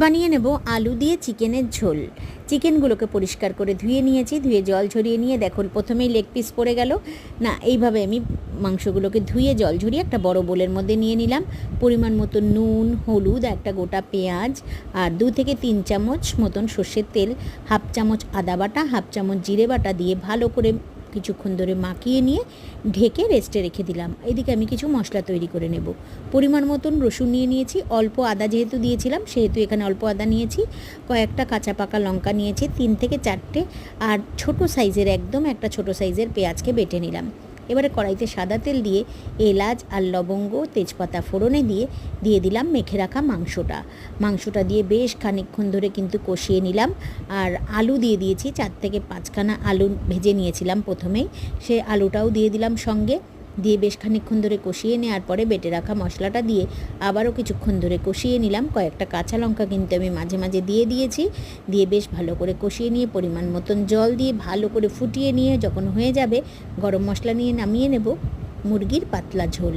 বানিয়ে নেব আলু দিয়ে চিকেনের ঝোল। চিকেনগুলোকে পরিষ্কার করে ধুয়ে নিয়েছি, ধুয়ে জল ঝরিয়ে নিয়ে দেখো প্রথমেই লেগ পিস পড়ে গেল না। এইভাবে আমি মাংসগুলোকে ধুয়ে জল ঝরিয়ে একটা বড় বোলের মধ্যে নিয়ে নিলাম। পরিমাণ মতো নুন, হলুদ, একটা গোটা পেঁয়াজ আর 2 থেকে 3 চামচ মতন সর্ষের তেল, হাফ চামচ আদা বাটা, হাফ চামচ জিরে বাটা দিয়ে ভালো করে কিছুক্ষণ ধরে মাখিয়ে নিয়ে ঢেকে রেস্টে রেখে দিলাম। এদিকে আমি কিছু মশলা তৈরি করে নেব। পরিমাণ মতন রসুন নিয়ে নিয়েছি, অল্প আদা যেহেতু দিয়েছিলাম সেহেতু এখানে অল্প আদা নিয়েছি। কয়েকটা কাঁচা পাকা লঙ্কা নিয়েছি 3 থেকে 4টে, আর ছোট সাইজের একদম একটা ছোট সাইজের পেঁয়াজকে বেটে নিলাম। এবারে কড়াইতে সাদা তেল দিয়ে এলাচ আর লবঙ্গ, তেজপাতা ফোড়নে দিয়ে দিলাম মেখে রাখা মাংসটা দিয়ে বেশ খানিকক্ষণ ধরে কিন্তু কষিয়ে নিলাম। আর আলু দিয়ে দিয়েছি, 4 থেকে 5খানা আলু ভেজে নিয়েছিলাম প্রথমেই, সে আলুটাও দিয়ে দিলাম সঙ্গে। দিয়ে বেশ খানিকক্ষণ ধরে কষিয়ে নেওয়ার পরে বেটে রাখা মশলাটা দিয়ে আবারও কিছুক্ষণ ধরে কষিয়ে নিলাম। কয়েকটা কাঁচা লঙ্কা কিন্তু আমি মাঝে মাঝে দিয়ে দিয়েছি। দিয়ে বেশ ভালো করে কষিয়ে নিয়ে পরিমাণ মতন জল দিয়ে ভালো করে ফুটিয়ে নিয়ে যখন হয়ে যাবে, গরম মশলা নিয়ে নামিয়ে নেব মুরগির পাতলা ঝোল।